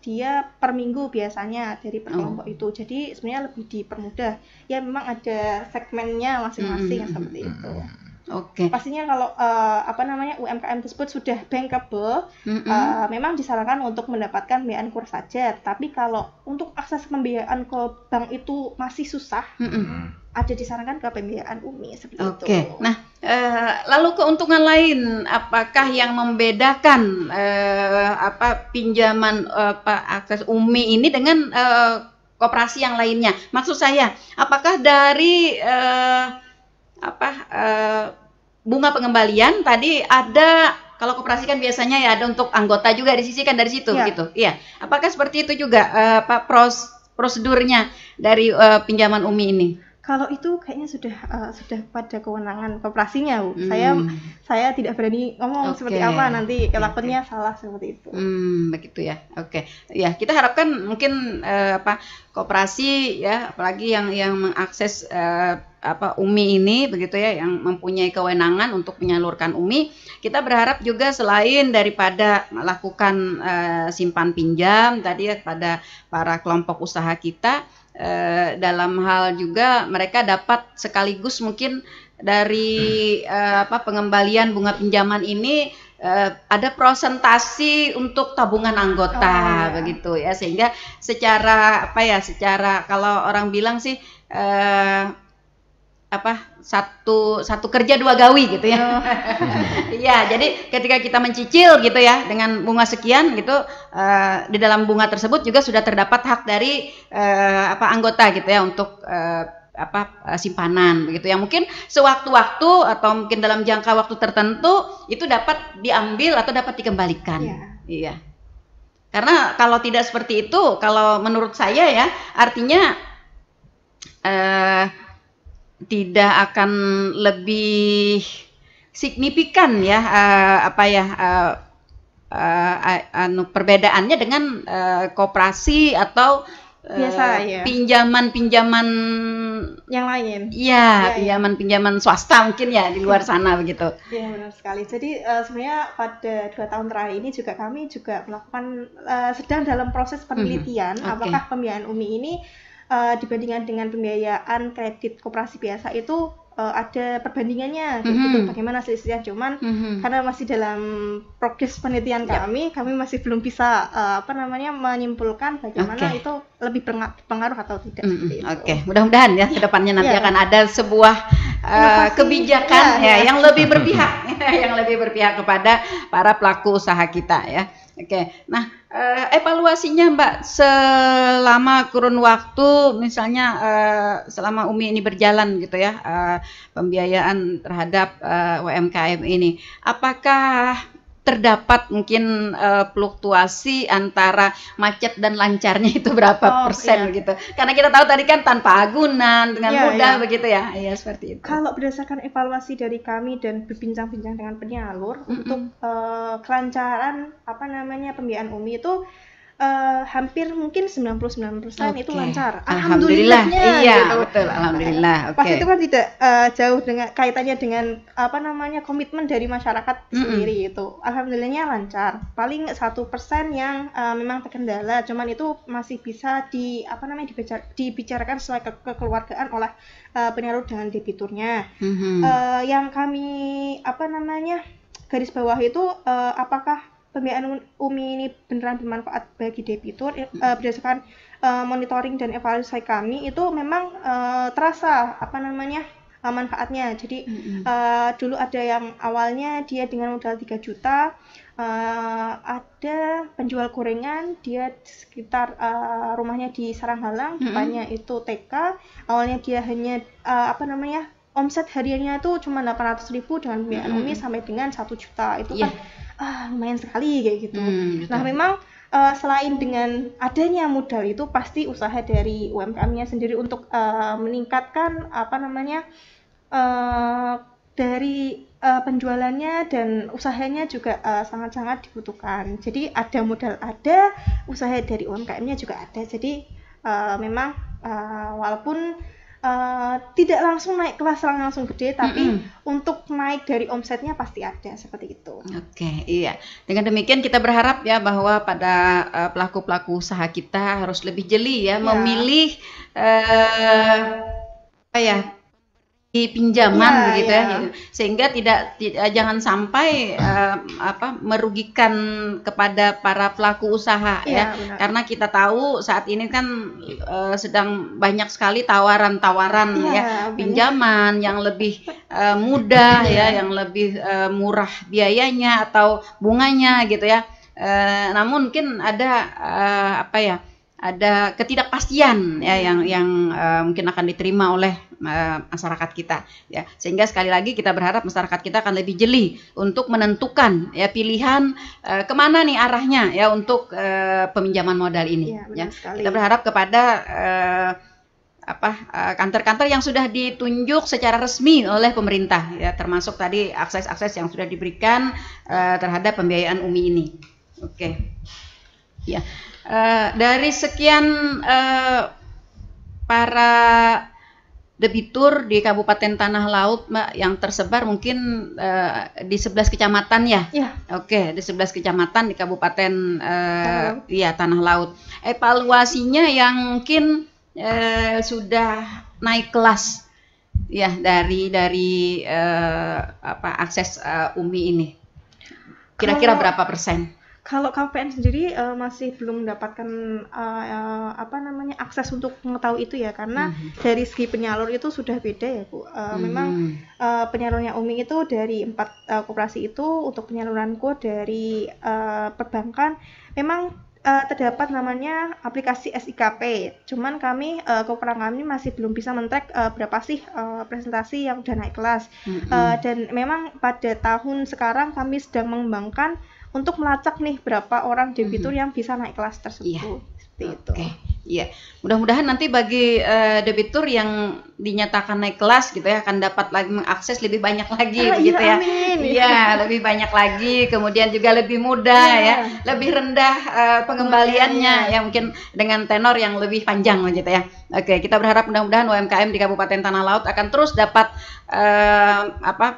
C: dia per minggu biasanya dari per kelompok itu. Jadi sebenarnya lebih dipermudah. Ya memang ada segmennya masing-masing seperti itu.
A: Oke.
C: Pastinya kalau UMKM tersebut sudah bankable, memang disarankan untuk mendapatkan pembiayaan KUR saja. Tapi kalau untuk akses pembiayaan ke bank itu masih susah, ada disarankan ke pembiayaan UMI seperti itu.
A: Oke. Nah, lalu keuntungan lain, apakah yang membedakan pinjaman akses UMI ini dengan koperasi yang lainnya? Maksud saya, apakah dari bunga pengembalian tadi ada, kalau koperasi kan biasanya ya ada untuk anggota juga disisihkan dari situ gitu. Iya. Apakah seperti itu juga prosedurnya dari pinjaman UMI ini?
C: Kalau itu kayaknya sudah pada kewenangan koperasinya, Bu. Saya tidak berani ngomong seperti apa, nanti takutnya salah seperti itu.
A: Begitu ya. Oke. Ya, kita harapkan mungkin koperasi ya, apalagi yang mengakses UMI ini begitu ya, yang mempunyai kewenangan untuk menyalurkan UMI, kita berharap juga selain daripada melakukan simpan pinjam tadi ya kepada para kelompok usaha kita, dalam hal juga mereka dapat sekaligus mungkin dari pengembalian bunga pinjaman ini ada presentasi untuk tabungan anggota begitu ya, sehingga secara kalau orang bilang sih satu kerja dua gawi gitu ya. Iya, jadi ketika kita mencicil gitu ya dengan bunga sekian gitu, di dalam bunga tersebut juga sudah terdapat hak dari anggota gitu ya untuk simpanan begitu, yang mungkin sewaktu-waktu atau mungkin dalam jangka waktu tertentu itu dapat diambil atau dapat dikembalikan. Iya. Karena kalau tidak seperti itu, kalau menurut saya ya, artinya tidak akan lebih signifikan ya perbedaannya dengan koperasi atau pinjaman-pinjaman
C: yang lain.
A: Iya, pinjaman-pinjaman swasta mungkin ya di luar sana begitu.
C: Iya, benar sekali. Jadi sebenarnya pada 2 tahun terakhir ini juga kami melakukan sedang dalam proses penelitian apakah pembiayaan UMI ini dibandingkan dengan pembiayaan kredit koperasi biasa itu ada perbandingannya gitu, bagaimana selisihnya. Cuman karena masih dalam progres penelitian kami masih belum bisa menyimpulkan bagaimana itu lebih berpengaruh atau tidak.
A: Oke, mudah-mudahan ya kedepannya nanti akan ada sebuah kebijakan yang lebih berpihak yang lebih berpihak kepada para pelaku usaha kita ya. Oke, nah evaluasinya Mbak selama kurun waktu, misalnya selama UMI ini berjalan gitu ya, pembiayaan terhadap UMKM ini, apakah terdapat mungkin fluktuasi antara macet dan lancarnya itu berapa persen gitu? Karena kita tahu tadi kan tanpa agunan dengan mudah begitu ya, seperti itu.
C: Kalau berdasarkan evaluasi dari kami dan berbincang-bincang dengan penyalur untuk kelancaran pembiayaan UMI itu hampir mungkin 99% itu lancar.
A: Alhamdulillah. Iya,
C: gitu.
A: Betul. Alhamdulillah.
C: Pasti itu kan tidak jauh dengan kaitannya dengan komitmen dari masyarakat sendiri itu. Alhamdulillahnya lancar. Paling 1% yang memang terkendala, cuman itu masih bisa dibicarakan sesuai kekeluargaan oleh penyalur dengan debiturnya. Yang kami garis bawah itu apakah pembiayaan UMI ini beneran bermanfaat bagi debitur. Berdasarkan monitoring dan evaluasi kami itu memang terasa manfaatnya. Jadi dulu ada yang awalnya dia dengan modal 3 juta, ada penjual gorengan, dia sekitar rumahnya di Saranghalang, depannya itu TK. Awalnya dia hanya omset hariannya itu cuma 800.000 dengan pembiayaan UMI sampai dengan 1 juta. Itu kan lumayan sekali kayak gitu. Nah, memang selain dengan adanya modal itu pasti usaha dari UMKM-nya sendiri untuk meningkatkan dari penjualannya dan usahanya juga sangat-sangat dibutuhkan. Jadi ada modal ada, usaha dari UMKM-nya juga ada. Jadi memang walaupun tidak langsung naik kelas langsung gede, tapi untuk naik dari omsetnya pasti ada seperti itu.
A: Oke, iya. Dengan demikian kita berharap ya bahwa pada pelaku-pelaku usaha kita harus lebih jeli ya, memilih pinjaman begitu ya, sehingga jangan sampai merugikan kepada para pelaku usaha ya,
C: benar.
A: karena kita tahu saat ini kan sedang banyak sekali tawaran-tawaran pinjaman yang lebih mudah ya, yang lebih murah biayanya atau bunganya gitu ya. Namun mungkin ada ada ketidakpastian ya yang mungkin akan diterima oleh masyarakat kita ya, sehingga sekali lagi kita berharap masyarakat kita akan lebih jeli untuk menentukan ya pilihan kemana nih arahnya ya untuk peminjaman modal ini ya. Kita berharap kepada kantor-kantor yang sudah ditunjuk secara resmi oleh pemerintah ya, termasuk tadi akses-akses yang sudah diberikan terhadap pembiayaan UMI ini. Oke. Ya. Dari sekian para debitur di Kabupaten Tanah Laut, Mbak, yang tersebar mungkin di 11 kecamatan ya? Oke, di 11 kecamatan di Kabupaten Tanah Laut. Evaluasinya yang mungkin sudah naik kelas ya dari akses UMI ini. Kira-kira berapa persen?
C: Kalau KPN sendiri masih belum mendapatkan akses untuk mengetahui itu ya, karena dari segi penyalur itu sudah beda ya Bu. Memang penyalurnya UMI itu dari 4 koperasi itu, untuk penyaluranku dari perbankan memang terdapat namanya aplikasi SIKP. Cuman kami kekurangan kami masih belum bisa men-track berapa sih presentasi yang udah naik kelas. Dan memang pada tahun sekarang kami sedang mengembangkan untuk melacak nih berapa orang debitur yang bisa naik kelas tersebut. Seperti itu.
A: Iya, mudah-mudahan nanti bagi debitur yang dinyatakan naik kelas gitu ya akan dapat lagi mengakses lebih banyak lagi begitu ya. Iya, lebih banyak lagi, kemudian juga lebih mudah ya, lebih rendah pengembaliannya ya, mungkin dengan tenor yang lebih panjang begitu ya. Oke, kita berharap mudah-mudahan UMKM di Kabupaten Tanah Laut akan terus dapat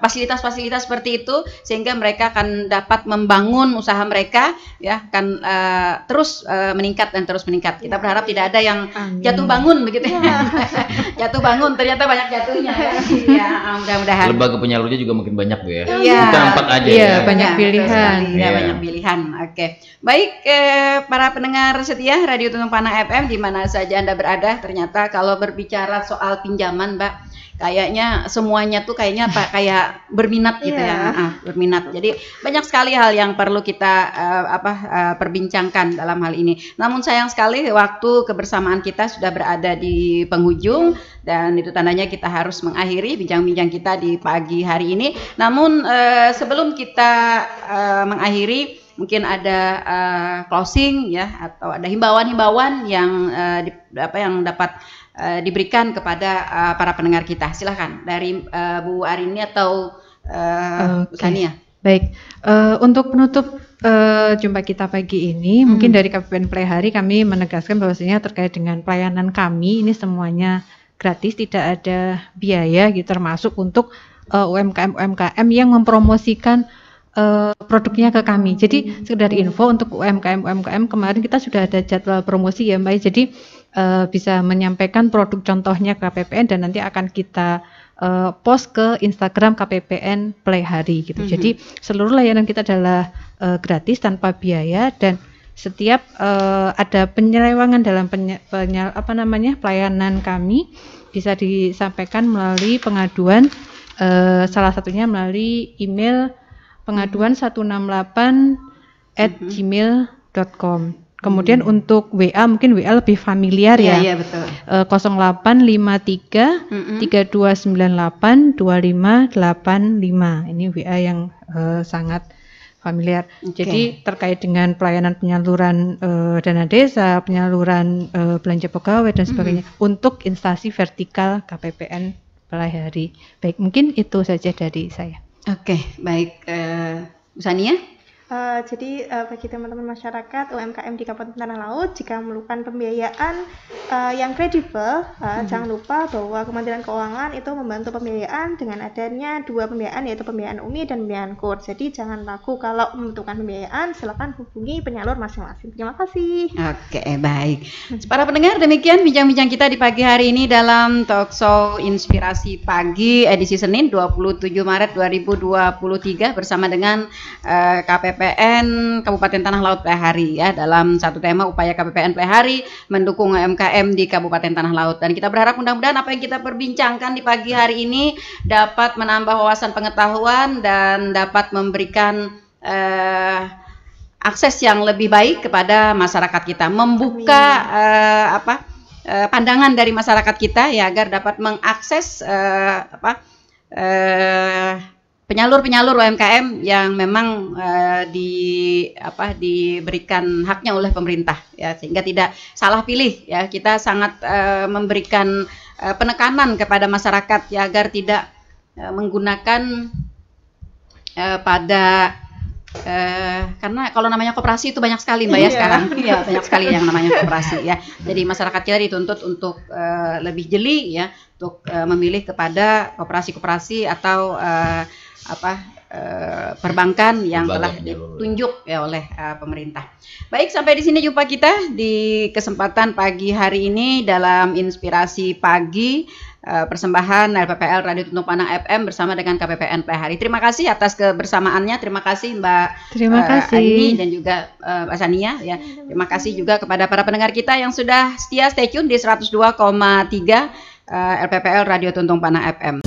A: fasilitas-fasilitas seperti itu, sehingga mereka akan dapat membangun usaha mereka ya, akan terus meningkat dan terus meningkat. Kita berharap tidak ada yang jatuh bangun begitu ya. Jatuh bangun ternyata banyak jatuhnya ya. Iya, mudah-mudahan.
D: Lembaga penyalurnya juga makin banyak Bu ya.
A: Iya.
D: Bukan 4 aja
B: ya. Banyak pilihan.
A: Ya, banyak pilihan. Oke. Baik, para pendengar setia Radio Tuntung Panah FM di mana saja Anda berada, ternyata kalau berbicara soal pinjaman, Mbak, kayaknya semuanya tuh kayak berminat gitu ya, berminat. Jadi banyak sekali hal yang perlu kita perbincangkan dalam hal ini. Namun sayang sekali waktu kebersamaan kita sudah berada di penghujung, dan itu tandanya kita harus mengakhiri bincang-bincang kita di pagi hari ini. Namun sebelum kita mengakhiri, mungkin ada closing ya, atau ada himbauan-himbauan yang dapat diberikan kepada para pendengar kita. Silahkan dari Bu Arini atau Sania.
B: Baik, untuk penutup jumpa kita pagi ini, mungkin dari KPPN Plehari kami menegaskan bahwasanya terkait dengan pelayanan kami ini semuanya gratis, tidak ada biaya gitu, termasuk untuk UMKM yang mempromosikan produknya ke kami. Jadi sekedar info untuk UMKM kemarin kita sudah ada jadwal promosi ya Mbak. Jadi bisa menyampaikan produk contohnya ke KPPN dan nanti akan kita post ke Instagram KPPN Plehari gitu. Jadi seluruh layanan kita adalah gratis tanpa biaya, dan setiap ada penyelewengan dalam pelayanan kami bisa disampaikan melalui pengaduan, salah satunya melalui email pengaduan 168@gmail.com. Kemudian untuk WA, mungkin WA lebih familiar ya.
A: Iya, betul.
B: 0853 3298 2585. Ini WA yang sangat familiar. Jadi terkait dengan pelayanan penyaluran dana desa, penyaluran belanja pegawai dan sebagainya untuk instansi vertikal KPPN Plehari. Baik, mungkin itu saja dari saya.
A: Oke, baik. Bu Sania?
C: Jadi bagi teman-teman masyarakat UMKM di Kabupaten Tanah Laut, jika memerlukan pembiayaan yang kredibel, jangan lupa bahwa Kementerian Keuangan itu membantu pembiayaan dengan adanya 2 pembiayaan, yaitu pembiayaan UMI dan pembiayaan KUR. Jadi jangan ragu kalau membutuhkan pembiayaan, silakan hubungi penyalur masing-masing. Terima kasih.
A: Oke, baik. Para pendengar, demikian bincang-bincang kita di pagi hari ini dalam Talkshow Inspirasi Pagi edisi Senin 27 Maret 2023 bersama dengan KPPN Kabupaten Tanah Laut Plehari ya, dalam satu tema upaya KPPN Plehari mendukung UMKM di Kabupaten Tanah Laut. Dan kita berharap mudah-mudahan apa yang kita perbincangkan di pagi hari ini dapat menambah wawasan pengetahuan dan dapat memberikan akses yang lebih baik kepada masyarakat kita, membuka pandangan dari masyarakat kita ya, agar dapat mengakses penyalur-penyalur UMKM yang memang diberikan haknya oleh pemerintah ya, sehingga tidak salah pilih ya. Kita sangat memberikan penekanan kepada masyarakat ya, agar tidak menggunakan karena kalau namanya koperasi itu banyak sekali Mbak ya sekarang ya, banyak sekali yang namanya koperasi ya. Jadi masyarakat kita dituntut untuk lebih jeli ya, untuk memilih kepada koperasi-koperasi atau perbankan yang telah ditunjuk ya oleh pemerintah. Baik, sampai di sini jumpa kita di kesempatan pagi hari ini dalam Inspirasi Pagi, persembahan LPPL Radio Tuntung Panang FM bersama dengan KPPN Plehari. Terima kasih atas kebersamaannya. Terima kasih Mbak Aini dan juga Mbak Sania ya. Terima kasih juga kepada para pendengar kita yang sudah setia stay tune di 102,3 LPPL Radio Tuntung Panang FM.